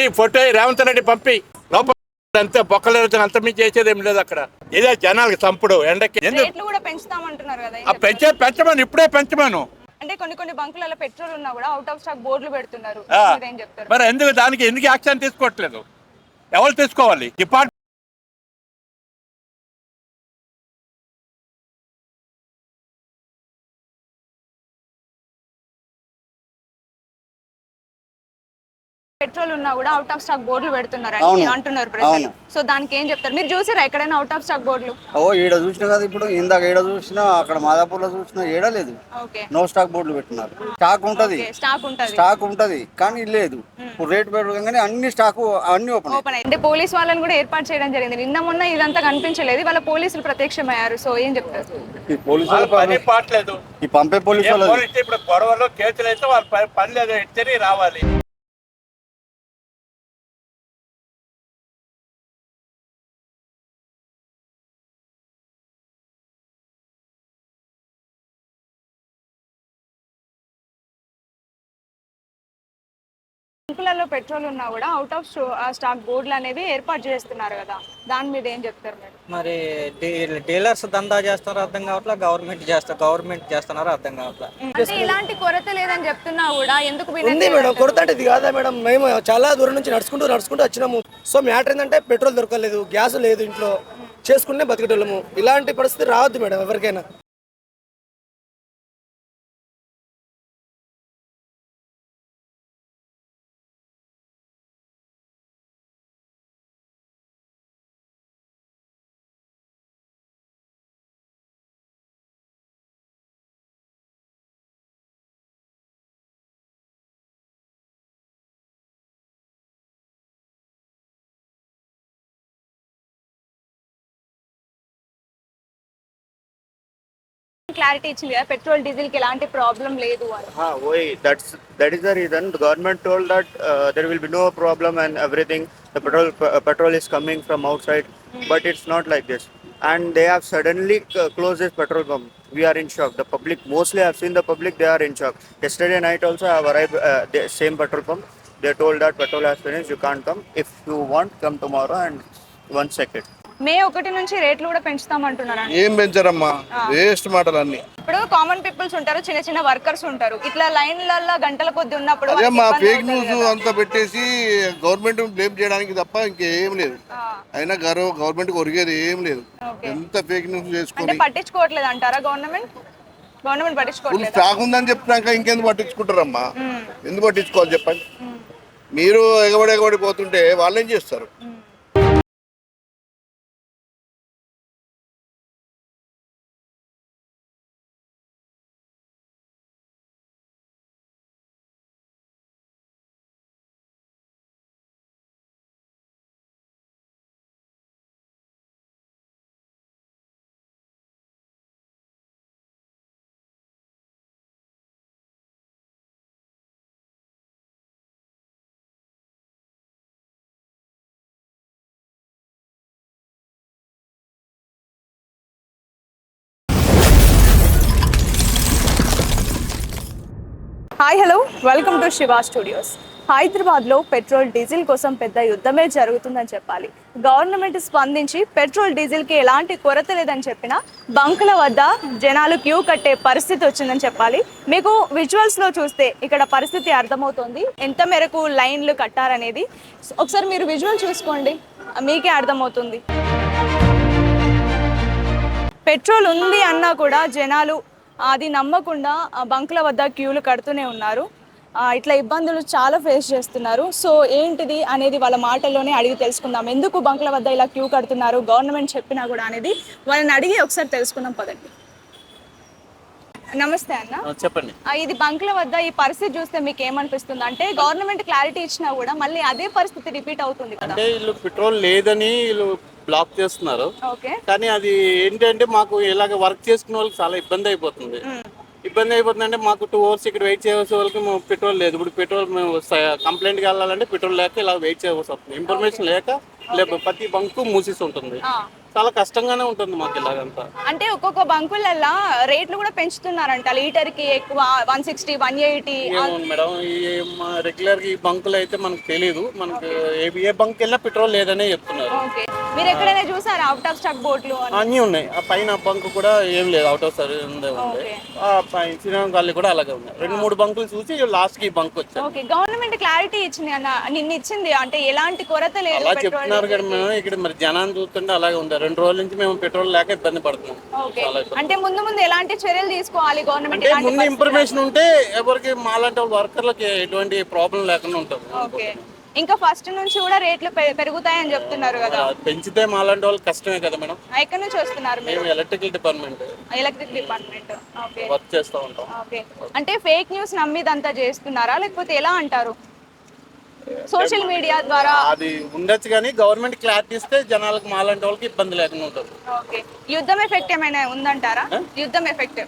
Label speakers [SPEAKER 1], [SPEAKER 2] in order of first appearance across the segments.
[SPEAKER 1] ఈ ఫోటో రేవంత్ రెడ్డి పంపి లోపల అంతే బొక్కలు అంత మించి చేసేది ఏం లేదు అక్కడ. ఇదే జనాలకు చంపుడు ఎండకి పెంచమను ఇప్పుడే పెంచమను.
[SPEAKER 2] అంటే కొన్ని బంకులలో పెట్రోల్ ఉన్నా కూడా అవుట్ ఆఫ్ స్టాక్ బోర్డులు పెడుతున్నారు.
[SPEAKER 1] మరి ఎందుకు యాక్షన్ తీసుకోవట్లేదు? ఎవరు తీసుకోవాలి? డిపార్ట్మెంట్
[SPEAKER 2] పెట్రోల్ ఉన్నా కూడా అవుట్ ఆఫ్ స్టాక్ బోర్డులు పెడుతున్నారు అంటున్నారు ప్రజలు. సో దానికి ఏం చెప్తారు? మీరు చూసారా ఎక్కడైనా అవుట్ ఆఫ్ స్టాక్ బోర్డులు?
[SPEAKER 3] ఈడ చూసినా కదా, ఇప్పుడు ఇందాక ఈడ చూసినా, అక్కడ మాదాపూర్ లో చూసినా, ఏడ లేదు. నో స్టాక్ బోర్డులు పెట్టినారు. స్టాక్ ఉంటది కానీ లేదు. ఇప్పుడు రేట్ పెరగగానే అన్ని స్టాక్ అన్ని ఓపెన్.
[SPEAKER 2] అంటే పోలీస్ వాళ్ళని కూడా ఏర్పాటు చేయడం జరిగింది. నిన్న మొన్న ఇదంతా కనిపించలేదు, వాళ్ళ పోలీసులు ప్రత్యక్షమయ్యారు. సో ఏం చెప్తారు?
[SPEAKER 3] ఈ పోలీసులు ఈ పంపే పోలీసు వాళ్ళు
[SPEAKER 1] ఇప్పుడు గొడవలో కేసులు అయితే వాళ్ళ పని లేదు, ఎత్తరి రావాలి.
[SPEAKER 2] బంకులలో పెట్రోల్ ఉన్నా కూడా అవుట్ ఆఫ్ స్టాక్ బోర్డులు అనేవి ఏర్పాటు చేస్తున్నారు కదా, దాని మీద ఏం చెప్తారు మీరు?
[SPEAKER 4] మరి డీలర్స్ దందా చేస్తారో అర్థం కావట్లా, గవర్నమెంట్ చేస్తున్నారు అర్థం కావట్లా.
[SPEAKER 2] అంటే ఇలాంటి కొరత లేదని చెప్తున్నా కూడా ఎందుకు
[SPEAKER 5] ఉంది మేడం? కొరత అంటే ఇది కాదా మేడం? మేము చాలా దూరం నుంచి నడుచుకుంటూ వచ్చినాము. సో మ్యాటర్ ఏంటంటే పెట్రోల్ దొరకలేదు, గ్యాస్ లేదు, ఇంట్లో చేసుకుంటే బతికేటోళ్ళము. ఇలాంటి పరిస్థితి రావద్దు మేడం ఎవరికైనా.
[SPEAKER 2] క్లారిటీ ఇచ్చింది కదా పెట్రోల్ డీజిల్ కి ఎలాంటి ప్రాబ్లం లేదు అని.
[SPEAKER 3] that is the reason the government told that there will be no problem and everything. The petrol is coming from outside, but it's not like this. And they have suddenly closed this petrol pump. We are in shock. The public, mostly I've seen the public, they are in shock. Yesterday night also I have arrived the same petrol pump. They told that petrol has finished, you can't come. If you want, come tomorrow and 1 second.
[SPEAKER 2] మే 1 నుంచి రేట్లు కూడా పెంచుతామంటున్నారు.
[SPEAKER 6] ఏం పెంచారమ్మా, waste మాటలు అన్ని.
[SPEAKER 2] ఇప్పుడు common peoples ఉంటారు, చిన్న workers ఉంటారు, ఇట్లా లైన్లలో గంటల కొద్ది ఉన్నప్పుడు
[SPEAKER 6] ఫేక్ న్యూస్ అంతా పెట్టేసి గవర్నమెంట్ బ్లేమ్ చేయడానికి తప్ప ఇంకేం లేదు. అయినా గవర్నమెంట్ ఒరిగేది ఏం లేదు. ఎంత ఫేక్ న్యూస్ చేసుకుని
[SPEAKER 2] పట్టించుకోవట్లేదు అంటారా? గవర్నమెంట్ పట్టించుకోవట్లేదు.
[SPEAKER 6] స్టాక్ ఉందని చెప్తాక ఇంకెందుకు పట్టించుకుంటారమ్మా? ఎందుకు పట్టించుకోవాలి చెప్పండి? మీరు ఎగబడి పోతుంటే వాళ్ళు ఏం చేస్తారు?
[SPEAKER 2] Hi hello, welcome to Shiva studios. హైదరాబాద్లో పెట్రోల్ డీజిల్ కోసం పెద్ద యుద్ధమే జరుగుతుందని చెప్పాలి. గవర్నమెంట్ స్పందించి పెట్రోల్ డీజిల్కి ఎలాంటి కొరత లేదని చెప్పినా బంకుల వద్ద జనాలు క్యూ కట్టే పరిస్థితి వచ్చిందని చెప్పాలి. మీకు విజువల్స్లో చూస్తే ఇక్కడ పరిస్థితి అర్థమవుతుంది, ఎంత మేరకు లైన్లు కట్టారనేది. ఒకసారి మీరు విజువల్ చూసుకోండి, మీకే అర్థమవుతుంది. పెట్రోల్ ఉంది అన్నా కూడా జనాలు అది నమ్మకుండా బంకుల వద్ద క్యూలు కడుతూనే ఉన్నారు. ఇట్లా ఇబ్బందులు చాలా ఫేస్ చేస్తున్నారు. సో ఏంటిది అనేది వాళ్ళ మాటల్లోనే అడిగి తెలుసుకుందాం. ఎందుకు బంకుల వద్ద ఇలా క్యూ కడుతున్నారు, గవర్నమెంట్ చెప్పినా కూడా అనేది వాళ్ళని అడిగి ఒకసారి తెలుసుకుందాం పదండి. నమస్తే అన్న,
[SPEAKER 1] చెప్పండి.
[SPEAKER 2] ఇది బంకుల వద్ద ఈ పరిస్థితి చూస్తే మీకు ఏమనిపిస్తుంది? అంటే గవర్నమెంట్ క్లారిటీ ఇచ్చినా కూడా మళ్ళీ అదే పరిస్థితి రిపీట్ అవుతుంది కదా.
[SPEAKER 7] అంటే వీళ్ళు పెట్రోల్ లేదని వీళ్ళు బ్లాక్ చేస్తున్నారు. కానీ అది ఏంటంటే మాకు ఇలాగ వర్క్ చేసుకునే వాళ్ళకి చాలా ఇబ్బంది అయిపోతుంది. అంటే మాకు 2 hours ఇక్కడ వెయిట్ చేసే వాళ్ళకి పెట్రోల్ లేదు. ఇప్పుడు పెట్రోల్ మేము కంప్లైంట్కి వెళ్ళాలంటే పెట్రోల్ లేక ఇలా వెయిట్ చేయవలసి వస్తుంది. ఇన్ఫర్మేషన్ లేక ప్రతి బంకు మూసేసి ఉంటుంది. చాలా కష్టంగానే ఉంటుంది మాకు ఇలాగంతా.
[SPEAKER 2] అంటే ఒక్కొక్క బంకులల్లో రేట్లు కూడా పెంచుతున్నారంట, లీటర్ కి ఎక్కువ 160 180.
[SPEAKER 7] ఏమో మేడం, ఈ మా రెగ్యులర్ ఈ బంకులు అయితే మనకు తెలియదు. మనకు ఏ బంక్ వెళ్ళినా పెట్రోల్ లేదనే చెప్తున్నారు.
[SPEAKER 2] ఓకే, మీరు ఎక్కడైనా చూసారా అవుట్ ఆఫ్ స్టాక్ బోర్డులు అని?
[SPEAKER 7] అన్నీ ఉన్నాయి. ఆ పైన బంక్ కూడా ఏం లేదు, అవుట్ ఆఫ్ సర్వీస్ ఉంది. ఆ పైన శ్రీరామ్ గాలి కూడా అలాగే ఉన్నాయి. 2-3 బంకులు చూసి లాస్ట్ కి ఈ బంక్ వచ్చారు.
[SPEAKER 2] ఓకే, గవర్నమెంట్ క్లారిటీ ఇచ్చింది అన్న, నిన్న ఇచ్చింది, అంటే ఎలాంటి కొరత లేదు
[SPEAKER 7] అలా
[SPEAKER 2] పెట్రోల్
[SPEAKER 7] చెప్తున్నారు కదా మేము. ఇక్కడ మరి జనాన్ని చూస్తుంటే అలాగే ఉంది. 2 రోజుల నుంచి మేము పెట్రోల్ లేక ఇబ్బంది పడుతున్నాం.
[SPEAKER 2] ఓకే,
[SPEAKER 7] చాలా ఇబ్బంది.
[SPEAKER 2] అంటే ముందు ముందు ఎలాంటి చర్యలు తీసుకోవాలి గవర్నమెంట్?
[SPEAKER 7] అంటే ముందు ఇన్ఫర్మేషన్ ఉంటే ఎవరికి మాలాంటి వర్కర్లకి ఎటువంటి ప్రాబ్లం లేకుండా ఉంటుంది.
[SPEAKER 2] ఓకే, ఇంకా ఫస్ట్ నుంచి కూడా రేట్లు పెరుగుతాయని చెప్తున్నారు కదా,
[SPEAKER 7] పెంచితే మాలాంటి వాళ్ళకి కష్టమే కదా మేడం.
[SPEAKER 2] ఎక్కడి నుంచి వస్తున్నారు మీరు?
[SPEAKER 7] మేము electrical department
[SPEAKER 2] electric department. Okay
[SPEAKER 7] work చేస్తూ ఉంటాం.
[SPEAKER 2] ఓకే, అంటే ఫేక్ న్యూస్ నమ్మిదంతా చేస్తున్నారా, లేకపోతే ఎలా అంటారు? సోషల్ మీడియా ద్వారా
[SPEAKER 7] అది ఉండొచ్చు, కానీ గవర్నమెంట్ క్లారిటీ ఇస్తే జనాలకు మాలాంటి వాళ్ళకి ఇబ్బంది లేకుండా ఉంటుంది.
[SPEAKER 2] ఓకే, యుద్ధం ఎఫెక్ట్ ఏమైనా ఉందంటారా? యుద్ధం ఎఫెక్ట్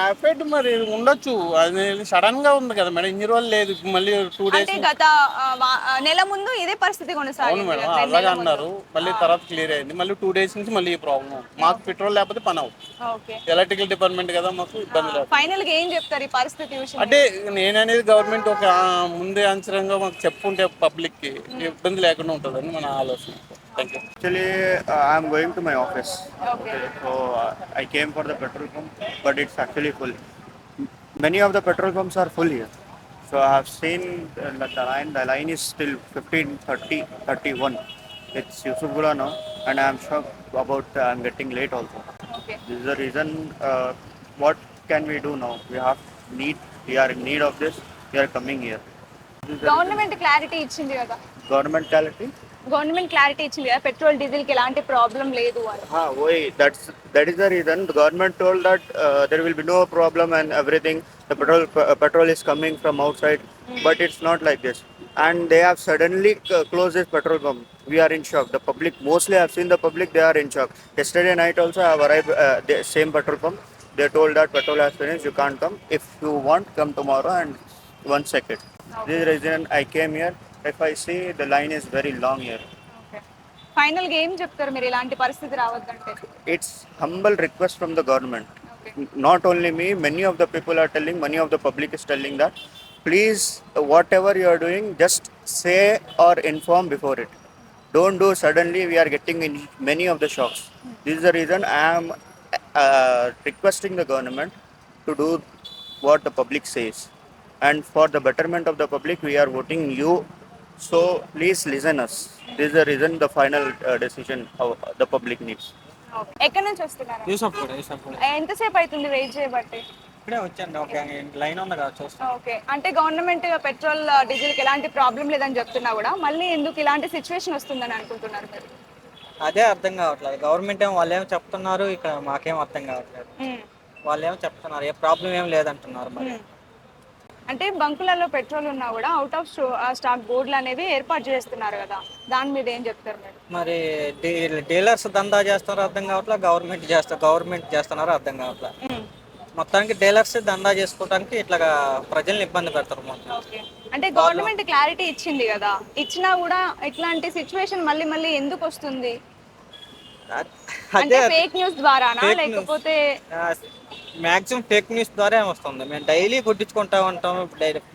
[SPEAKER 7] ఎఫెక్ట్ మరి ఉండొచ్చు. అది సడన్ గా ఉంది కదా మేడం, ఇన్ని రోజులు లేదు. మళ్ళీ 2 డేస్.
[SPEAKER 2] అంటే గత నెల ముందు ఇదే పరిస్థితి
[SPEAKER 7] అవును
[SPEAKER 2] కొనసాగింది
[SPEAKER 7] మేడం,
[SPEAKER 2] కదా,
[SPEAKER 7] అలాగే అన్నారు. మళ్ళీ తర్వాత క్లియర్ అయింది. మళ్ళీ 2 డేస్ నుంచి మళ్ళీ ఈ ప్రాబ్లం. మాకు పెట్రోల్ లేకపోతే పని అవుతుంది.
[SPEAKER 2] ఓకే,
[SPEAKER 7] ఎలక్ట్రికల్ డిపార్ట్మెంట్ కదా, మాకు ఇబ్బంది లేదు.
[SPEAKER 2] ఫైనల్ గా ఏం చెప్తారు ఈ పరిస్థితి విషయం?
[SPEAKER 7] అంటే నేననేది గవర్నమెంట్ ఒక ముందే అంచనంగా మాకు చెప్పుంటే పబ్లిక్ కి ఇబ్బంది లేకుండా ఉంటుందని మన ఆలోచన. Thank you.
[SPEAKER 3] Actually, I'm going to my office.
[SPEAKER 2] Okay.
[SPEAKER 3] So I came for the petrol pump, but it's actually full. Many of the petrol pumps are full here. So I have seen the line is still 15, 30, 31. It's Yusufgula now, and I'm shocked about I'm getting late also.
[SPEAKER 2] Okay.
[SPEAKER 3] This is the reason. What can we do now? We are in need of this. We are coming here.
[SPEAKER 2] Government clarity ఇచ్చింది కదా,
[SPEAKER 3] Government quality.
[SPEAKER 2] Government clarity ఇచ్చింది కదా, petrol diesel కి ఎలాంటి problem లేదు అని.
[SPEAKER 3] That is the reason the government told that there will be no problem and everything. The petrol is coming from outside, but it's not like this. And they have suddenly closed this petrol pump. We are in shock. The public, mostly I've seen the public, they are in shock. Yesterday night also I have arrived the same petrol pump. They told that petrol has finished, you can't come. If you want, come tomorrow and 1 second. This is the reason I came here. If I see the line is very long here.
[SPEAKER 2] Final గా ఏం చెప్తారు మీరు ఇలాంటి పరిస్థితి రావద్దంటే?
[SPEAKER 3] It's humble request from the government. Not only me, many of the people are telling, many of the public is telling that please, whatever you are doing, just say or inform before it. Don't do suddenly. We are getting in many of the shocks. This is the reason I am requesting the government to do what the public says, and for the betterment of the public we are voting you. So please listen us. This is the reason, the final decision the public needs.
[SPEAKER 2] ఎక్కడి నుంచి వస్తున్నారు?
[SPEAKER 4] యూసఫ్ కూడా
[SPEAKER 2] ఎంతసేపు అవుతుంది wait చేయబట్టి?
[SPEAKER 4] ఇప్పుడే వచ్చాను. ఒక లైన్ ఉంది కదా, చూస్తాను.
[SPEAKER 2] ఓకే, అంటే గవర్నమెంట్ పెట్రోల్ డీజిల్ కి ఎలాంటి ప్రాబ్లం లేదని చెప్తున్నా కూడా మళ్ళీ ఎందుకు ఇలాంటి సిచ్యువేషన్ వస్తుందని అనుకుంటున్నారు మీరు?
[SPEAKER 4] అదే అర్థం కావట్లేదు. గవర్నమెంట్ ఏమో వాళ్ళు ఏమో చెప్తున్నారు, ఇక్కడ మాకేం అర్థం కావట్లేదు. వాళ్ళు ఏమో చెప్తున్నారు, ఏ ప్రాబ్లం ఏం లేదంటున్నారు. మరి
[SPEAKER 2] అంటే బంకులలో పెట్రోల్ ఉన్నా కూడా అవుట్ ఆఫ్ స్టాక్ బోర్డులు అనేవి ఏర్పాటు చేస్తున్నారు కదా, దాని మీద ఏం చెప్తారు మీరు?
[SPEAKER 4] మరి డీలర్స్ దందా చేస్తారో అర్థం కావట్లేదు, గవర్నమెంట్ చేస్తున్నారో అర్థం కావట్లేదు. మొత్తానికి డీలర్స్ దందా చేసుకోవడానికి ఇట్లా ప్రజల్ని ఇబ్బంది పెడతారు మొత్తం.
[SPEAKER 2] ఓకే, అంటే గవర్నమెంట్ క్లారిటీ ఇచ్చింది కదా, ఇచ్చినా కూడా ఇట్లాంటి సిచ్యువేషన్ మళ్ళీ మళ్ళీ ఎందుకు వస్తుంది? అంటే ఫేక్ న్యూస్ ద్వారానా, లేకపోతే?
[SPEAKER 4] మ్యాక్సిమం ఫేక్ న్యూస్ ద్వారా వస్తుంది. మేము డైలీ కొట్టించుకుంటా ఉంటాం.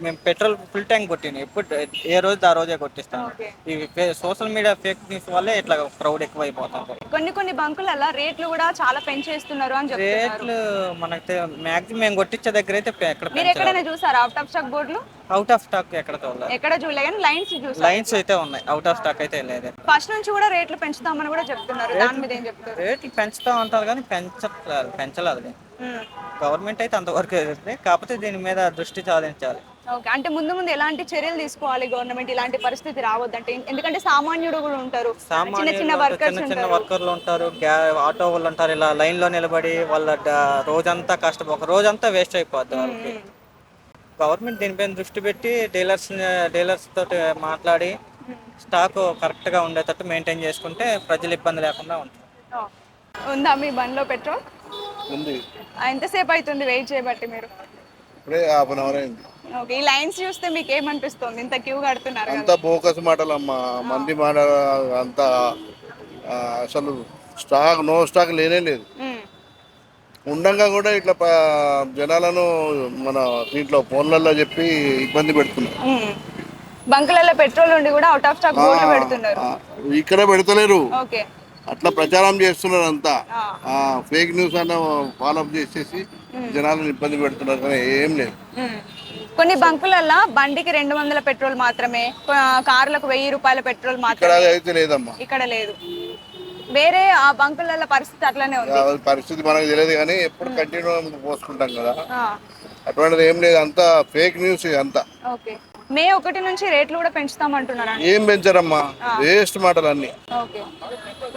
[SPEAKER 4] మేము పెట్రోల్ ఫుల్ ట్యాంక్ కొట్టిన ఎప్పుడు ఏ రోజు ఆ రోజే కొట్టిస్తాం. ఈ సోషల్ మీడియా ఫేక్ న్యూస్ వల్లే ఇట్లా క్రౌడ్ ఎక్కువ అయిపోతుంది.
[SPEAKER 2] కొన్ని బంకులలో రేట్లు కూడా చాలా పెంచేస్తున్నారు అని చెప్తున్నారు.
[SPEAKER 4] రేట్లు మనకి మ్యాక్సిమం మేము కొట్టించే దగ్గర అయితే
[SPEAKER 2] మీరు ఎక్కడైనా చూసారా అవుట్ ఆఫ్ స్టాక్ బోర్డులు?
[SPEAKER 4] అవుట్ ఆఫ్ స్టాక్ ఎక్కడ
[SPEAKER 2] చూడలే, కానీ లైన్స్ చూసారు.
[SPEAKER 4] లైన్స్ అయితే ఉన్నాయి, అవుట్ ఆఫ్ స్టాక్ అయితే లేదు.
[SPEAKER 2] ఫస్ట్ నుంచి కూడా రేట్లు పెంచుతామని కూడా చెప్తున్నారు, దాని మీద ఏం చెప్తారు?
[SPEAKER 4] రేట్లు పెంచుతా ఉంటారు కానీ పెంచలేదు. గవర్నమెంట్ అయితే అంతవరకు ఎదుగుతుంది, కాకపోతే దీని మీద దృష్టి సాధించాలి.
[SPEAKER 2] ఓకే, అంటే ముందు ముందు ఎలాంటి చర్యలు తీసుకోవాలి గవర్నమెంట్ ఇలాంటి పరిస్థితి రావద్దంటే? ఎందుకంటే సామాన్యుడు కూడా ఉంటారు, చిన్న
[SPEAKER 4] వర్కర్లు ఉంటారు, ఆటో వాళ్ళు ఉంటారు, ఇలా లైన్ లో నిలబడి వాళ్ళ రోజంతా కష్టం, ఒక రోజంతా వేస్ట్ అయిపోద్ది వాళ్ళకి. గవర్నమెంట్ దీనిపైన దృష్టి పెట్టి డీలర్స్ తోటి మాట్లాడి స్టాక్ కరెక్ట్ గా ఉండేటట్టు మెయింటైన్ చేసుకుంటే ప్రజలు ఇబ్బంది లేకుండా ఉంటుంది.
[SPEAKER 2] ఉందా మీ బండిలో పెట్రోల్?
[SPEAKER 6] ఉంది.
[SPEAKER 2] ఎంతసేపు అవుతుంది వెయిట్ చేయబట్టి మీరు?
[SPEAKER 6] ఇప్పుడే హాఫ్ అన్ అవర్ అయింది.
[SPEAKER 2] ఓకే, ఈ లైన్స్ చూస్తే మీకు ఏమనిపిస్తుంది? ఇంత క్యూ కడుతున్నారు
[SPEAKER 6] అంతా బోకస్ మాటలమ్మా, మంది మాట అంతా అసలు నో స్టాక్ లేనే లేదు. ఉండంగా కూడా ఇట్లా జనాలను మన దీంట్లో ఫోన్లలో చెప్పి ఇబ్బంది పెడుతున్నారు.
[SPEAKER 2] బంకులలో పెట్రోల్ ఉండి కూడా అవుట్ ఆఫ్ స్టాక్ బోర్డులు పెడుతున్నారు.
[SPEAKER 6] ఇక్కడ పెడతలేరు,
[SPEAKER 2] ఓకే.
[SPEAKER 6] అట్లా ప్రచారం చేస్తున్నారు అంతా. ఫేక్ న్యూస్ అన్న ఫాలోఅప్ చేసేసి జనాలను ఇబ్బంది పెడుతున్నారు, కానీ ఏం లేదు.
[SPEAKER 2] కొన్ని బంకులలో బండికి 200 పెట్రోల్ మాత్రమే, కార్లకు 1000 రూపాయల పెట్రోల్
[SPEAKER 6] ఇక్కడ
[SPEAKER 2] మాత్రమే.
[SPEAKER 6] అయితే లేదమ్మా.
[SPEAKER 2] ఇక్కడ లేదు. వేరే ఆ బంకులలో పరిస్థితి అట్లనే ఉంది.
[SPEAKER 6] పరిస్థితి మనకు తెలియదు, కానీ ఎప్పుడు కంటిన్యూ పోసుకుంటాం కదా,
[SPEAKER 2] ఆ,
[SPEAKER 6] అటువంటిది ఏం లేదు. అంతా ఫేక్ న్యూస్ అంతా.
[SPEAKER 2] ఓకే. మే 1 నుంచి రేట్లు కూడా పెంచుతామంటున్నారా?
[SPEAKER 6] ఏం పెంచరమ్మా, వేస్ట్ మాటలు అన్ని.
[SPEAKER 2] ఓకే.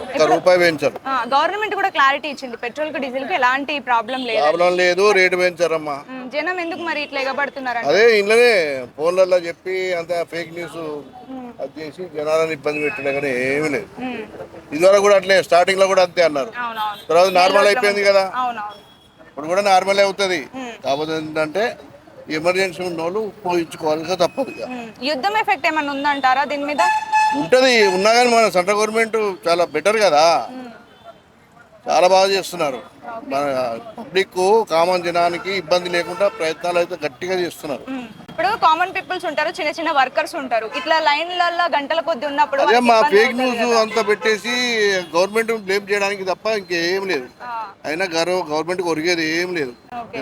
[SPEAKER 6] ఒక్క రూపాయి పెంచరు.
[SPEAKER 2] గవర్నమెంట్ కూడా క్లారిటీ ఇచ్చింది, పెట్రోల్ కి డీజిల్ కి ఎలాంటి ప్రాబ్లం లేదు.
[SPEAKER 6] ప్రాబ్లం లేదు, రేటు పెంచరమ్మా.
[SPEAKER 2] జనం ఎందుకు మరి ఇట్లా ఎగబడుతున్నారంట?
[SPEAKER 6] అదే ఇంట్లోనే ఫోన్లలో చెప్పి అంత ఫేక్ న్యూస్ అది చేసి జనాలను ఇబ్బంది పెట్టలే, కానీ ఏమీ లేదు. ఇదివరకు కూడా అట్లే, స్టార్టింగ్ లో కూడా అంతే అన్నారు.
[SPEAKER 2] అవునవును.
[SPEAKER 6] తర్వాత నార్మల్ అయిపోయింది కదా,
[SPEAKER 2] అవునవును.
[SPEAKER 6] ఇప్పుడు కూడా నార్మల్ అవుతుంది. కాకపోతే ఏంటంటే ఎమర్జెన్సీ ఉన్న వాళ్ళు పోయించుకోవాలిగా తప్పదు.
[SPEAKER 2] యుద్ధం ఎఫెక్ట్ ఏమైనా ఉందంటారా దీని మీద?
[SPEAKER 6] ఉంటది, ఉన్నా కానీ మన సెంట్రల్ గవర్నమెంట్ చాలా బెటర్ కదా, చాలా బాగా చేస్తున్నారు. మన పబ్లిక్ కామన్ జనానికి ఇబ్బంది లేకుండా ప్రయత్నాలు అయితే గట్టిగా చేస్తున్నారు.
[SPEAKER 2] ఇప్పుడు కామన్ పీపుల్స్ ఉంటారు, చిన్న చిన్న వర్కర్స్ ఉంటారు, ఇట్లా లైన్లలో గంటల కొద్ది ఉన్నప్పుడు
[SPEAKER 6] అదే
[SPEAKER 2] వాళ్ళకి
[SPEAKER 6] మా
[SPEAKER 2] ఇబ్బంది
[SPEAKER 6] ఫేక్
[SPEAKER 2] అవుతుంది
[SPEAKER 6] న్యూస్
[SPEAKER 2] కదా.
[SPEAKER 6] అంతా పెట్టేసి గవర్నమెంట్ బ్లేమ్ చేయడానికి తప్ప ఇంకేం లేదు. అయినా గవర్నమెంట్ ఒరిగేది ఏం లేదు.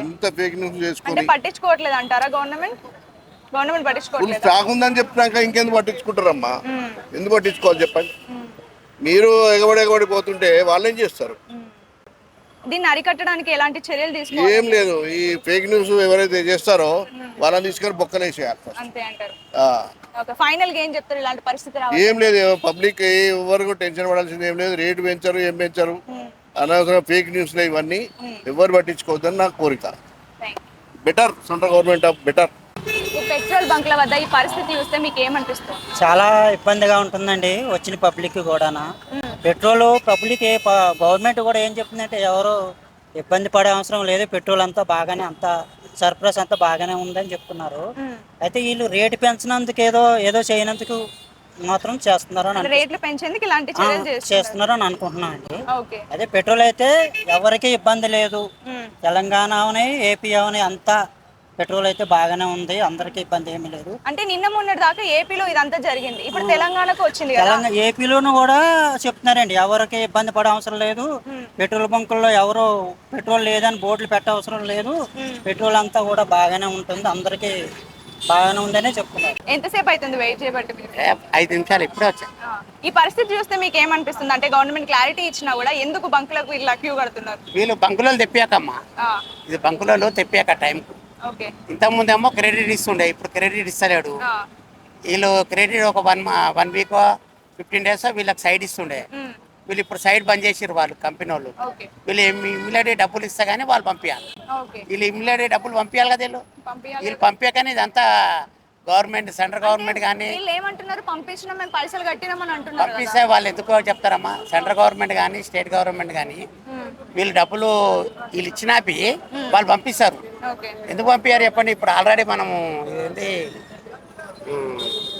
[SPEAKER 6] ఎంత ఫేక్ న్యూస్
[SPEAKER 2] అంటే
[SPEAKER 6] చేసుకుని
[SPEAKER 2] పట్టించుకోవట్లేదు అంటారా గవర్నమెంట్
[SPEAKER 6] ఫుల్
[SPEAKER 2] పట్టించుకోవట్లేదు?
[SPEAKER 6] స్టాక్ ఉందని చెప్పినాక ఇంకెందుకు పట్టించుకుంటారమ్మా? ఎందుకు పట్టించుకోవాలి చెప్పండి? మీరు ఎగబడి పోతుంటే వాళ్ళు ఏం చేస్తారు?
[SPEAKER 2] దీన్ని అరికట్టడానికి ఎలాంటి చర్యలు తీసుకోవాలి?
[SPEAKER 6] ఏం లేదు, ఈ ఫేక్ న్యూస్ ఎవరైతే చేస్తారో వాళ్ళని తీసుకొని బొక్కలేసేయాలి.
[SPEAKER 2] అంతే అంటారు.
[SPEAKER 6] ఆ,
[SPEAKER 2] ఓకే. ఫైనల్ గా ఏం చెప్తారు ఇలాంటి పరిస్థితి రావాలి?
[SPEAKER 6] ఏం లేదు, పబ్లిక్ ఎవరు టెన్షన్ పడాల్సింది ఏం లేదు. రేటు పెంచరు, ఏం పెంచరు. అనవసరం ఫేక్ న్యూస్లో ఇవన్నీ ఎవరు పట్టించుకోవద్దని నా కోరిక. Better central government of better.
[SPEAKER 2] Petrol బంక్ల వద్ద ఈ పరిస్థితి చూస్తే మీకు ఏమనిపిస్తుంది?
[SPEAKER 8] చాలా ఇబ్బందిగా ఉంటుందండి వచ్చిన పబ్లిక్ కూడా. పెట్రోల్ పబ్లిక్ గవర్నమెంట్ కూడా ఏం చెప్తుందంటే ఎవరు ఇబ్బంది పడే అవసరం లేదు, పెట్రోల్ అంతా బాగానే, అంత సర్ప్లస్ అంతా బాగానే ఉందని చెప్తున్నారు. అయితే వీళ్ళు రేటు పెంచినందుకు ఏదో చేయనందుకు మాత్రం చేస్తున్నారు అని
[SPEAKER 2] రేట్లు పెంచేందుకు ఇలాంటి చర్యలు
[SPEAKER 8] చేస్తున్నారు అని అనుకుంటున్నాను అండి.
[SPEAKER 2] ఓకే.
[SPEAKER 8] అదే పెట్రోల్ అయితే ఎవరికి ఇబ్బంది లేదు, తెలంగాణ అవని ఏపీ అవని అంతా పెట్రోల్ అయితే బాగానే ఉంది, అందరికీ ఇబ్బంది ఏమీ లేదు.
[SPEAKER 2] అంటే నిన్న మొన్నటి దాకా ఏపీలో ఇదంతా జరిగింది, ఇప్పుడు తెలంగాణకు వచ్చింది కదా.
[SPEAKER 8] తెలంగాణ ఏపీలోనూ కూడా చెప్తున్నారండి ఎవరికి ఇబ్బంది పడే అవసరం లేదు, పెట్రోల్ బంకుల్లో ఎవరు పెట్రోల్ లేదని బోర్డులు పెట్టే అవసరం లేదు, పెట్రోల్ అంతా కూడా బాగానే ఉంటుంది, అందరికీ బాగానే ఉందనే చెప్తున్నారు.
[SPEAKER 2] ఎంతసేపు అవుతుంది వెయిట్ చేయబట్టి మీరు?
[SPEAKER 9] 5 నిమిషాలు ఇప్పుడే వచ్చా.
[SPEAKER 2] ఈ పరిస్థితి చూస్తే మీకు ఏమనిపిస్తుంది? అంటే గవర్నమెంట్ క్లారిటీ ఇచ్చినా కూడా ఎందుకు బంకులకు ఇలా క్యూ కడుతున్నారు?
[SPEAKER 9] వీళ్ళు బంకులలో తెప్పాకమ్మా, ఇది బంకులలో తెప్పాక టైంకు.
[SPEAKER 2] ఓకే.
[SPEAKER 9] ఇంతకుముందేమో క్రెడిట్ ఇస్తుండే, ఇప్పుడు క్రెడిట్ ఇస్తలేడు. వీళ్ళు క్రెడిట్ ఒక 1 వీక్ 15 days వీళ్ళకి సైడ్ ఇస్తుండే, వీళ్ళు ఇప్పుడు సైడ్ బంద్ చేసిర్రు వాళ్ళు కంపెనీ వాళ్ళు. వీళ్ళు ఇమ్మీడియట్ డబ్బులు ఇస్తా కానీ వాళ్ళు పంపించాలి. వీళ్ళు ఇమ్మీడియట్ డబ్బులు పంపించాలి కదా, వీళ్ళు పంపించగానే ఇదంతా గవర్నమెంట్ సెంట్రల్ గవర్నమెంట్ కానీ
[SPEAKER 2] ఏమంటున్నారు, పంపించినా మేము పైసలు కట్టినామని అంటున్నారు.
[SPEAKER 9] పంపిస్తే వాళ్ళు ఎందుకో చెప్తారమ్మా, సెంట్రల్ గవర్నమెంట్ కానీ స్టేట్ గవర్నమెంట్ కానీ వీళ్ళు డబ్బులు వీళ్ళు ఇచ్చినాపి వాళ్ళు పంపిస్తారు. ఎందుకు పంపించారు చెప్పండి? ఇప్పుడు ఆల్రెడీ మనము ఏంటి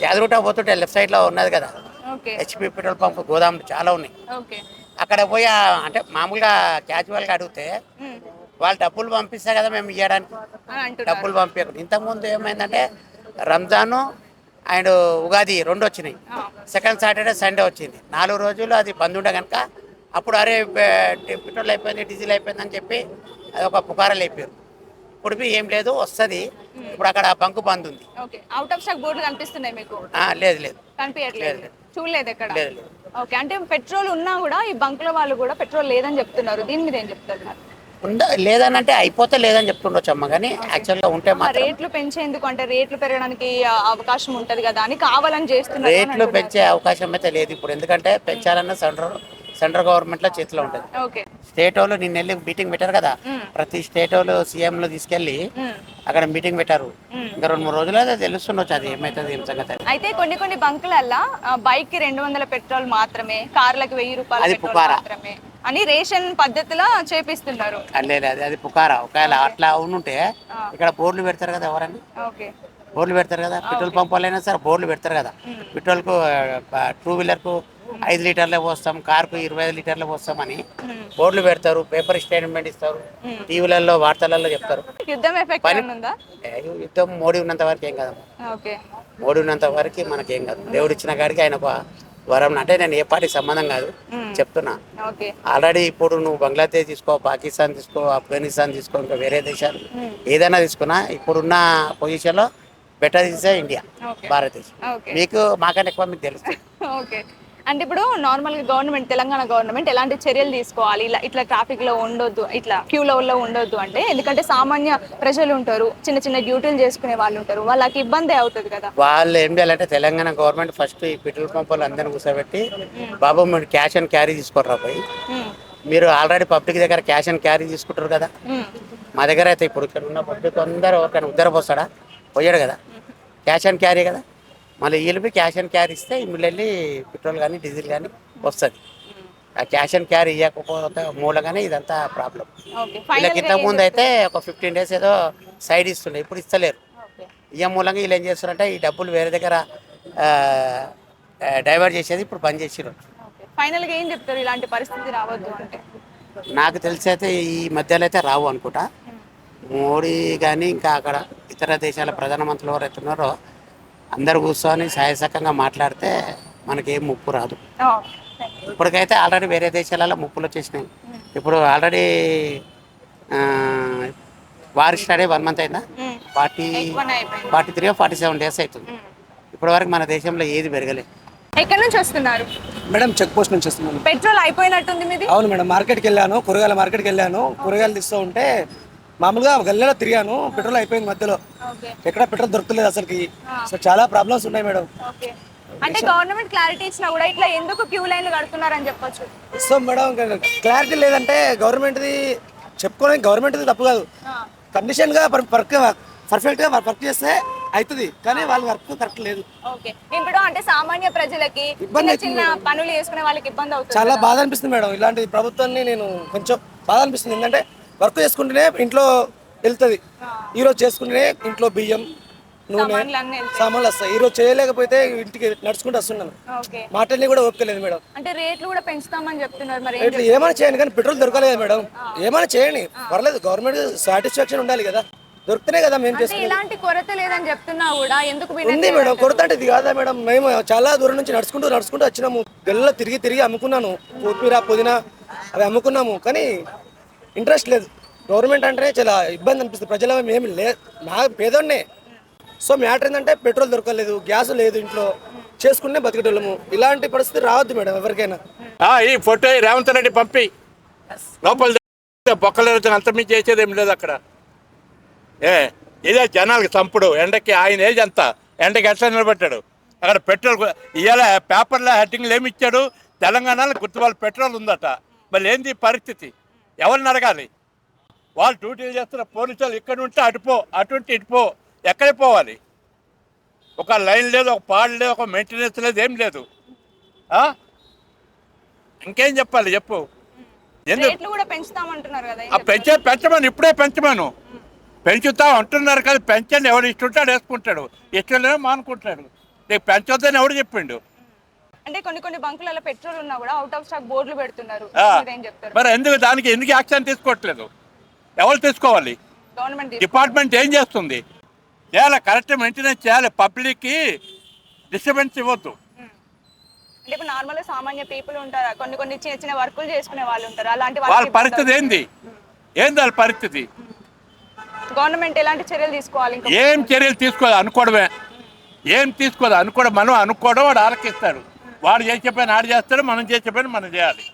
[SPEAKER 9] యాదగిరిగుట్ట పోతుంటే లెఫ్ట్ సైడ్లో ఉన్నది కదా హెచ్పి పెట్రోల్ పంప్ గోదాములు చాలా ఉన్నాయి. అక్కడ పోయి అంటే మామూలుగా క్యాజువల్గా అడిగితే వాళ్ళు డబ్బులు పంపిస్తారు కదా మేము ఇవ్వడానికి, డబ్బులు పంపించకుండా. ఇంతకుముందు ఏమైందంటే రంజాను అండ్ ఉగాది 2 వచ్చినాయి, సెకండ్ సాటర్డే సండే వచ్చింది, 4 రోజులు అది బంద్ ఉండే కనుక అప్పుడు అరే పెట్రోల్ అయిపోయింది, డీజిల్ అయిపోయింది అని చెప్పి అది ఒక పుకారాలు అయిపోయారు. ఇప్పుడు ఏం లేదు, వస్తుంది. ఇప్పుడు అక్కడ బంకు బంద్ ఉంది.
[SPEAKER 2] అవుట్ ఆఫ్ స్టాక్ బోర్డులు కనిపిస్తున్నాయి మీకు?
[SPEAKER 9] లేదు,
[SPEAKER 2] కనిపించట్లేదు, చూడలేదు ఎక్కడ?
[SPEAKER 9] లేదు.
[SPEAKER 2] ఓకే. అంటే పెట్రోల్ ఉన్నా కూడా ఈ బంకుల వాళ్ళు కూడా పెట్రోల్ లేదని చెప్తున్నారు, దీని మీద ఏం చెప్తారు?
[SPEAKER 9] లేదని అంటే అయిపోతే లేదని చెప్తుండొచ్చు అమ్మ, కానీ యాక్చువల్గా ఉంటే
[SPEAKER 2] రేట్లు పెంచేందుకు అంటే రేట్లు పెరగడానికి అవకాశం ఉంటది కదా అని కావాలని చేస్తున్నారు.
[SPEAKER 9] రేట్లు పెంచే అవకాశం అయితే లేదు ఇప్పుడు, ఎందుకంటే పెంచాలన్న సెంట్రల్ గవర్నమెంట్ లో చేతిలో ఉంటుంది. స్టేట్ వాళ్ళు నిన్న వెళ్ళి మీటింగ్ పెట్టారు కదా, ప్రతి స్టేట్ వాళ్ళు సీఎంలు తీసుకెళ్లి అక్కడ మీటింగ్ పెట్టారు. ఇంకా 2-3 రోజులు అయితే తెలుస్తుండొచ్చు అది ఏమైతుంది ఏం సంగతి.
[SPEAKER 2] అయితే కొన్ని బంకులల్లా బైక్ కి 200 పెట్రోల్ మాత్రమే, కార్లకు 1000 రూపాయలు
[SPEAKER 9] అది పుకారా
[SPEAKER 2] మాత్రమే అని రేషన్ పద్ధతిలో చేపిస్తున్నారు.
[SPEAKER 9] లేదు, అది పుకారా. ఒకవేళ అట్లా ఉంటే ఇక్కడ బోర్డులు పెడతారు కదా, ఎవరన్నా బోర్డులు పెడతారు కదా, పెట్రోల్ పంప్ వాళ్ళైనా సరే బోర్డులు పెడతారు కదా. పెట్రోల్ కు 2 వీలర్ కు 5 లీటర్లే పోస్తాం, కార్కు 25 లీటర్లే పోస్తామని బోర్డులు పెడతారు, పేపర్ స్టేట్మెంట్ ఇస్తారు, టీవీలలో వార్తలలో చెప్తారు.
[SPEAKER 2] యుద్ధం ఎఫెక్ట్ ఉందా?
[SPEAKER 9] యుద్ధం మోడీ ఉన్నంత వరకు ఏం కాదు.
[SPEAKER 2] ఓకే.
[SPEAKER 9] మోడీ ఉన్నంత వరకు మనకేం కాదు. దేవుడు ఇచ్చిన కాడికి ఆయన ఒక వరం. అంటే నేను ఏ పార్టీ సంబంధం కాదు చెప్తున్నా. ఆల్రెడీ ఇప్పుడు నువ్వు బంగ్లాదేశ్ తీసుకో, పాకిస్తాన్ తీసుకో, ఆఫ్ఘనిస్తాన్ తీసుకో, ఇంకా వేరే దేశాలు ఏదైనా తీసుకున్నా ఇప్పుడున్న పొజిషన్లో బెటర్ ఇస్ ఇండియా, భారతదేశం. మీకు మాకన్నా ఎక్కువ మీకు తెలుస్తుంది.
[SPEAKER 2] ఓకే. అంటే ఇప్పుడు నార్మల్గా గవర్నమెంట్, తెలంగాణ గవర్నమెంట్ ఎలాంటి చర్యలు తీసుకోవాలి ఇట్లా ట్రాఫిక్ లో ఉండొద్దు, ఇట్లా క్యూలో ఉండొద్దు అంటే? ఎందుకంటే సామాన్య ప్రజలు ఉంటారు, చిన్న చిన్న డ్యూటీలు చేసుకునే వాళ్ళు ఉంటారు, వాళ్ళకి ఇబ్బంది అవుతుంది కదా.
[SPEAKER 9] వాళ్ళు ఏం చేయాలంటే తెలంగాణ గవర్నమెంట్ ఫస్ట్ ఈ పెట్రోల్ పంపులు అందరిని కూర్చోబెట్టి, బాబు మీరు క్యాష్ అండ్ క్యారీ తీసుకోర్రా పోయి, మీరు ఆల్రెడీ పబ్లిక్ దగ్గర క్యాష్ అండ్ క్యారీ తీసుకుంటారు కదా, మా దగ్గర అయితే ఇప్పుడు ఇక్కడ ఉన్న పబ్లిక్ అందరూ ఒకరిని ఉద్దర పోస్తాడా? పోయాడు కదా, క్యాష్ అండ్ క్యారీ కదా. మళ్ళీ వీళ్ళు క్యాష్ అండ్ క్యారీ ఇస్తే ఇమ్మీడియట్లీ పెట్రోల్ కానీ డీజిల్ కానీ వస్తుంది. ఆ క్యాష్ అండ్ క్యారీ ఇవ్వకపోతే మూలంగానే ఇదంతా ప్రాబ్లం. వీళ్ళకి ఇంతకుముందు అయితే ఒక 15 days ఏదో సైడ్ ఇస్తుండే, ఇప్పుడు ఇస్తలేరు. ఇయ్య మూలంగా వీళ్ళు ఏం చేస్తారంటే ఈ డబ్బులు వేరే దగ్గర డైవర్ట్ చేసేది ఇప్పుడు బంద్ చేసిరు.
[SPEAKER 2] ఫైనల్గా ఏం చెప్తారు ఇలాంటి పరిస్థితి రావద్దు అంటే?
[SPEAKER 9] నాకు తెలిసి అయితే ఈ మధ్యలో అయితే రావు అనుకుంటా. మోడీ కానీ ఇంకా అక్కడ ఇతర దేశాల ప్రధానమంత్రులు ఎవరైతే ఉన్నారో అందరు కూర్చొని సాయసకంగా మాట్లాడితే మనకేం ముప్పు రాదు. ఇప్పటికైతే ఆల్రెడీ వేరే దేశాలలో ముప్పులు వచ్చేసినాయి. ఇప్పుడు ఆల్రెడీ వార్ స్టార్ట్ 1 month అయిందా, 43 or 47 days అవుతుంది. ఇప్పటి వరకు మన దేశంలో ఏది పెరగలేదు.
[SPEAKER 2] ఎక్కడి నుంచి వస్తున్నారు
[SPEAKER 5] మేడం? చెక్ పోస్ట్ నుంచి వస్తున్నాను.
[SPEAKER 2] పెట్రోల్ అయిపోయినట్టుంది మీది?
[SPEAKER 5] అవును మేడం, మార్కెట్కి వెళ్ళాను, కూరగాయల మార్కెట్కి వెళ్ళాను, కూరగాయలు తీస్తూ ఉంటే మామూలుగా గల్లీలో తిరిగాను, పెట్రోల్ అయిపోయింది మధ్యలో, ఎక్కడ పెట్రోల్ దొరకలేదు అసలుకి. సో చాలా ప్రాబ్లమ్స్ ఉన్నాయి మేడం.
[SPEAKER 2] అంటే గవర్నమెంట్ క్లారిటీ ఇచ్చినా కూడా ఇట్లా ఎందుకు క్యూ లైన్లు కడుతున్నారని చెప్పొచ్చు.
[SPEAKER 5] సో మేడం క్లారిటీ లేదంటే గవర్నమెంట్ది చెప్పుకోవడానికి గవర్నమెంట్ది తప్పు కాదు. కండిషన్గా పర్ఫెక్ట్గా వర్క్ చేస్తే అవుతుంది, కానీ వాళ్ళ వర్క్ కరెక్ట్ లేదు.
[SPEAKER 2] ఇప్పుడు అంటే సామాన్య ప్రజలకి చిన్న పనులు చేసుకునే వాళ్ళకి ఇబ్బంది అవుతుంది.
[SPEAKER 5] చాలా బాధ అనిపిస్తుంది మేడం ఇలాంటి ప్రభుత్వాన్ని. నేను కొంచెం బాధ అనిపిస్తుంది, ఎందుకంటే వర్క్ చేసుకుంటేనే ఇంట్లో వెళ్తుంది, ఈరోజు చేసుకుంటేనే ఇంట్లో బియ్యం నూనె సామాన్లు వస్తాయి. ఈరోజు చేయలేకపోతే ఇంటికి నడుచుకుంటూ వస్తున్నాను. మాటల్ని కూడా ఓపికలేదు మేడం.
[SPEAKER 2] అంటే రేట్లు కూడా పెంచుతామని చెప్తున్నారు. మరి
[SPEAKER 5] రేట్లు ఏమైనా చేయండి, కానీ పెట్రోల్ దొరకలేదు మేడం. ఏమైనా చేయండి పర్లేదు, గవర్నమెంట్ సాటిస్ఫాక్షన్ ఉండాలి కదా, దొరికితేనే కదా మేము చేసుకుంటాం.
[SPEAKER 2] ఇలాంటి కొరత లేదని చెప్తున్నా కూడా ఎందుకు
[SPEAKER 5] ఉంది మేడం కొరత? అంటే ఇది కాదా మేడం, మేము చాలా దూరం నుంచి నడుచుకుంటూ వచ్చినాము, గల్లీలో తిరిగి అమ్ముకున్నాను, కొత్తిమీర పుదీనా అవి అమ్ముకున్నాము, కానీ ఇంట్రెస్ట్ లేదు. గవర్నమెంట్ అంటే చాలా ఇబ్బంది అనిపిస్తుంది ప్రజల. మేము నా పేదోన్నే. సో మ్యాటర్ ఏంటంటే పెట్రోల్ దొరకలేదు, గ్యాస్ లేదు, ఇంట్లో చేసుకుంటే బతికేటోళ్ళము. ఇలాంటి పరిస్థితి రావద్దు మేడం ఎవరికైనా.
[SPEAKER 1] ఈ ఫోటో రేవంత్ రెడ్డి పంపి లోపల బొక్కలు అంతమించి చేసేది ఏం లేదు అక్కడ. ఇదే జనాలకి చంపుడు. ఎండకి ఆయన ఏజ్ అంతా, ఎండకి ఎట్లా నిలబెట్టాడు అక్కడ. పెట్రోల్ ఇవాళ పేపర్లో హెడ్డింగ్లు ఏమి ఇచ్చాడు, తెలంగాణలో గుర్తువాళ్ళ పెట్రోల్ ఉందట. మళ్ళీ ఏంది పరిస్థితి? ఎవరిని అడగాలి? వాళ్ళు డ్యూటీలు చేస్తున్న పోలీసులు ఇక్కడ ఉంటే అటుపో, అటుంటే ఇటుపో, ఎక్కడికి పోవాలి? ఒక లైన్ లేదు, ఒక పాడు లేదు, ఒక మెయింటెనెన్స్ లేదు, ఏం లేదు. ఇంకేం చెప్పాలి చెప్పు? పెంచమని ఇప్పుడే పెంచమను. పెంచుతా అంటున్నారు కదా, పెంచండి. ఎవరు ఇష్టంటాడు వేసుకుంటాడు, ఇష్టం లేదో మానుకుంటాడు. నీకు పెంచొద్దని ఎవడు చెప్పిండు?
[SPEAKER 2] అంటే కొన్ని బంకులలో పెట్రోల్ ఉన్నా కూడా అవుట్ ఆఫ్ స్టాక్ బోర్డులు పెడుతున్నారు.
[SPEAKER 1] మరి ఎందుకు యాక్షన్ తీసుకోవట్లేదు? ఎవరు తీసుకోవాలి? డిపార్ట్మెంట్ ఏం చేస్తుంది? చేయాలి, కరెక్ట్ మెయింటెనెన్స్ చేయాలి, పబ్లిక్కి డిస్టర్బెన్స్ ఇవ్వద్దు.
[SPEAKER 2] అంటే ఇప్పుడు నార్మల్గా సామాన్య పీపుల్ ఉంటారు, కొన్ని చిన్న వర్కులు చేసుకునే వాళ్ళు ఉంటారు, అలాంటి
[SPEAKER 1] వాళ్ళ పరిస్థితి ఏంది వాళ్ళ పరిస్థితి?
[SPEAKER 2] గవర్నమెంట్ ఎలాంటి చర్యలు తీసుకోవాలి?
[SPEAKER 1] ఏం చర్యలు తీసుకోవాలి? అనుకోవడమే. ఏం తీసుకోదు అనుకోవడం. మనం అనుకోవడం, వాడు ఆలకిస్తాడు. వాడు చేసే పని ఆడు చేస్తాడు, మనం చేసే పని మనం చేయాలి,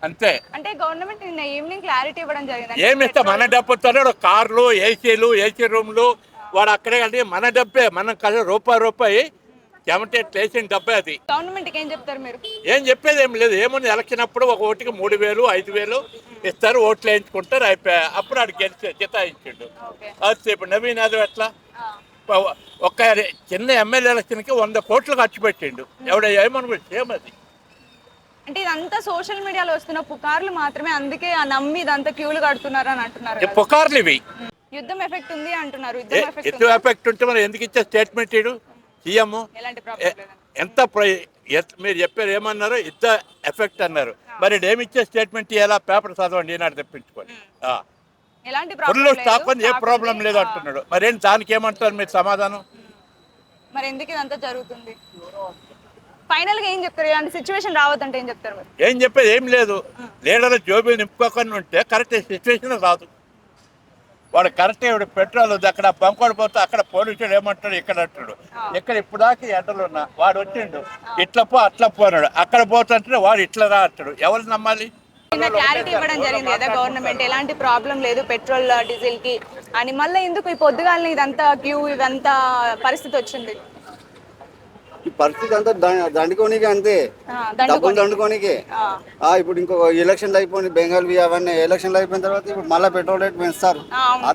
[SPEAKER 1] అంతే.
[SPEAKER 2] అంటే గవర్నమెంట్ నిన్న ఈవినింగ్ క్లారిటీ ఇవ్వడం జరిగింది.
[SPEAKER 1] ఏమి ఇస్తా? మన డబ్బుతో కార్లు, ఏసీ రూమ్లు వాడు అక్కడే. కానీ మన డబ్బే, మనం కదా రూపాయి చెమటే వేసిన డబ్బే అది.
[SPEAKER 2] గవర్నమెంట్కి ఏం చెప్తారు మీరు?
[SPEAKER 1] ఏం చెప్పేది ఏం లేదు. ఏముంది, ఎలక్షన్ అప్పుడు ఒక ఓటుకి 3,000, 5,000 ఇస్తారు, ఓట్లు వేయించుకుంటారు, అయిపోయా. అప్పుడు ఆడు గెలిచి జితాయించిండు. అది ఇప్పుడు నవీన్ యాదవ్ ఎట్లా ఒక చిన్న ఎమ్మెల్యే ఎలక్షన్కి 100 కోట్లు ఖర్చు పెట్టిండు. ఏమనుకోవచ్చు ఏమది?
[SPEAKER 2] అంటే ఇదంతా సోషల్ మీడియాలో వస్తున్న పుకార్లు మాత్రమే, అందుకే నమ్మి ఇదంతా క్యూలు కడుతున్నారు అని అంటున్నారు.
[SPEAKER 1] పుకార్లు ఇవి.
[SPEAKER 2] యుద్ధం ఎఫెక్ట్ ఉంది అంటున్నారు.
[SPEAKER 1] యుద్ధం ఎఫెక్ట్ ఉంటే మరి ఎందుకు ఇచ్చే స్టేట్మెంట్ ఇడు సీఎం? ఎంత మీరు చెప్పారు ఏమన్నారు ఇద్ద ఎఫెక్ట్ అన్నారు. మరి ఏమి ఇచ్చే స్టేట్మెంట్ ఎలా పేపర్ చదవండి ఈనాడు తెప్పించుకొని
[SPEAKER 2] ఎలాంటి
[SPEAKER 1] ఫుల్
[SPEAKER 2] ప్రాబ్లం
[SPEAKER 1] స్టాక్ ఉంది, ఏ ప్రాబ్లం లేదు అంటున్నాడు. మరి ఏంటి దానికి ఏమంటారు మీరు సమాధానం?
[SPEAKER 2] మరి ఎందుకు ఇదంతా జరుగుతుంది? ఫైనల్ గా ఏం చెప్తారు? ఇలాంటి సిచ్యువేషన్ రావద్దంటే ఏం చెప్తారు మరి?
[SPEAKER 1] ఏం చెప్పేది ఏం లేదు. లీడర్ జోబీలు నింపుకోకుండా ఉంటే కరెక్ట్ సిచ్యువేషన్ రాదు. వాడు కరెక్ట్ ఇప్పుడు పెట్రోల్ ఉంది అక్కడ బంకోడు పోతే అక్కడ పోలీసుడు ఏమంటాడు ఇక్కడ అంటాడు. ఇక్కడ ఇప్పుడు దాకా ఎండలు ఉన్నా వాడు వచ్చిండు ఇట్లా పో అట్లా పోనాడు, అక్కడ పోతుంటే వాడు ఇట్లా రా అంటాడు. ఎవరు నమ్మాలి?
[SPEAKER 2] నిన్న క్లారిటీ ఇవ్వడం జరిగింది కదా గవర్నమెంట్, ఎలాంటి ప్రాబ్లం లేదు పెట్రోల్ డీజిల్ కి అని. మళ్ళీ ఎందుకు ఈ పొద్దుగాలని ఇదంతా క్యూ ఇదంతా పరిస్థితి వచ్చింది?
[SPEAKER 10] ఈ పరిస్థితి అంతా దండుకోనికి అంతే, డబ్బులు దండుకోనికి. ఇప్పుడు ఇంకో ఎలక్షన్లు అయిపోయి బెంగాల్ అవన్నీ ఎలక్షన్లు అయిపోయిన తర్వాత ఇప్పుడు మళ్ళీ పెట్రోల్ రేట్ పెంచుతారు.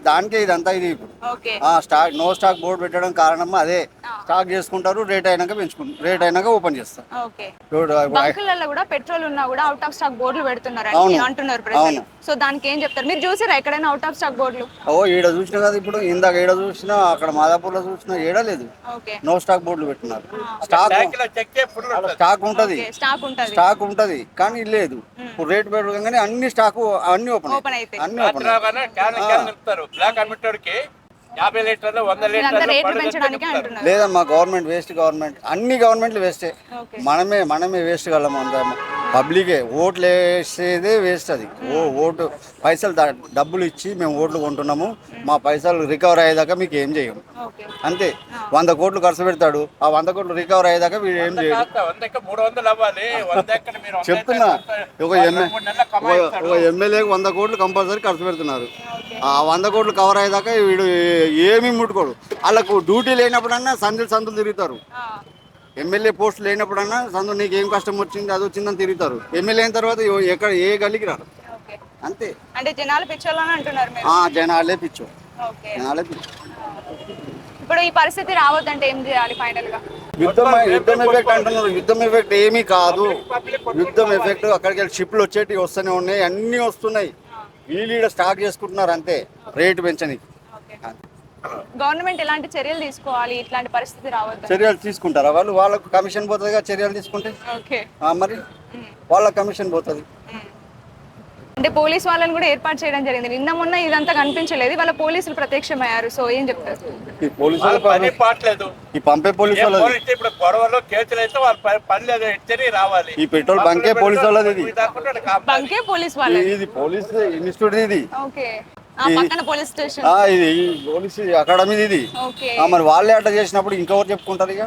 [SPEAKER 10] దానికే ఇదంతా ఇది. ఇప్పుడు స్టాక్ నో స్టాక్ బోర్డు పెట్టడం కారణం అదే. స్టాక్ చేసుకుంటారు, రేట్ అయినాక పెంచుకుంటారు, రేట్ అయినాక ఓపెన్ చేస్తారు.
[SPEAKER 2] బంకులలో కూడా పెట్రోల్ ఉన్నా కూడా అవుట్ ఆఫ్ స్టాక్ బోర్డులు పెడుతున్నారు అంటున్నారు ప్రజలు. సో దానికి ఏం చెప్తారు? మీరు చూసారా ఎక్కడైనా అవుట్ ఆఫ్ స్టాక్ బోర్డులు?
[SPEAKER 10] ఈడ చూసినా కదా, ఇప్పుడు ఇందాక ఈడ చూసినా, అక్కడ మాదాపూర్ లో చూసినా ఏడా లేదు, నో స్టాక్ బోర్డులు పెట్టినారు. స్టాక్ ఉంటది, స్టాక్ ఉంటది కానీ లేదు. ఇప్పుడు రేట్ పెరగగానే అన్ని స్టాక్ అన్ని ఓపెన్
[SPEAKER 2] అయితే
[SPEAKER 10] అన్ని ఓపెన్.
[SPEAKER 1] బ్లాక్ అమ్మేటోడికి 50 లీటర్లు 100 లీటర్లు
[SPEAKER 10] లేదమ్మా, గవర్నమెంట్ వేస్ట్. గవర్నమెంట్ అన్ని గవర్నమెంట్లు వేస్టే. మనమే వేస్ట్ గలము అందరం. పబ్లికే ఓట్లు వేసేదే వేస్ట్. అది ఓటు పైసలు డబ్బులు ఇచ్చి మేము ఓట్లు కొంటున్నాము, మా పైసలు రికవర్ అయ్యేదాకా మీకు ఏం చేయము అంతే. 100 కోట్లు ఖర్చు పెడతాడు, ఆ 100 కోట్లు రికవర్ అయ్యేదాకా వీడు ఏం చేయడు. చెప్తున్నా, ఒక ఎమ్మెల్యేకి 100 కోట్లు కంపల్సరీ ఖర్చు పెడుతున్నారు. ఆ 100 కోట్లు కవర్ అయ్యేదాకా వీడు ఏమీ ముట్టుకోడు. వాళ్ళకు డ్యూటీ లేనప్పుడన్నా సందులు తిరుగుతారు. ఎమ్మెల్యే పోస్ట్ లేనప్పుడన్నా సందు నీకు ఏం కష్టం వచ్చింది అది వచ్చిందని తిరుగుతారు. ఎమ్మెల్యే అయిన తర్వాత ఎక్కడ ఏ గల్లీకి రారు అంతే.
[SPEAKER 2] అంటే జనాలు పిచ్చోళ్ళని అంటున్నారు.
[SPEAKER 10] జనాలే పిచ్చో, జనాలే పిచ్చో.
[SPEAKER 2] ఇప్పుడు ఈ పరిస్థితి రావద్దంటే ఏం చేయాలి ఫైనల్ గా?
[SPEAKER 10] యుద్ధం ఎఫెక్ట్ అంటున్నారు. యుద్ధం ఎఫెక్ట్ ఏమీ కాదు. యుద్ధం ఎఫెక్ట్ అక్కడికి వెళ్ళి షిప్లు వచ్చేటివి వస్తూనే ఉన్నాయి, అన్నీ వస్తున్నాయి. వీళ్ళు స్టాక్ చేసుకుంటున్నారు అంతే, రేటు పెంచని.
[SPEAKER 2] గవర్నమెంట్ ఎలాంటి చర్యలు తీసుకోవాలి ఇట్లాంటి పరిస్థితి రావద్దు?
[SPEAKER 10] చర్యలు తీసుకుంటారా వాళ్ళు? వాళ్ళకు కమిషన్ పోతుంది. చర్యలు తీసుకుంటే మరి వాళ్ళ కమిషన్ పోతుంది.
[SPEAKER 2] అంటే పోలీస్ వాళ్ళని కూడా ఏర్పాటు చేయడం జరిగింది. నిన్న మొన్న ఇదంతా కనిపించలేదు, వాళ్ళ పోలీసులు ప్రత్యక్షమయ్యారు. సో ఏం చెప్తారు?
[SPEAKER 10] ఈ పోలీసులు
[SPEAKER 1] పని పాటలేదు,
[SPEAKER 10] ఈ పంపే పోలీసు వాళ్ళది.
[SPEAKER 1] ఇప్పుడు గొడవలో కేసులు అయితే వాళ్ళ పని లేదు, ఇచ్చే రావాలి.
[SPEAKER 10] ఈ పెట్రోల్ బంకే పోలీసు వాళ్ళది. ఇది
[SPEAKER 2] బంకే పోలీస్ వాళ్ళది.
[SPEAKER 10] ఇది పోలీస్ ఇన్స్టిట్యూట్. ఇది
[SPEAKER 2] ఓకే, పక్కన పోలీస్ స్టేషన్.
[SPEAKER 10] ఇది పోలీస్ అకాడమీ ఇది. మరి వాళ్ళే అట్లా చేసినప్పుడు ఇంకెవరు చెప్పుకుంటారు? ఇక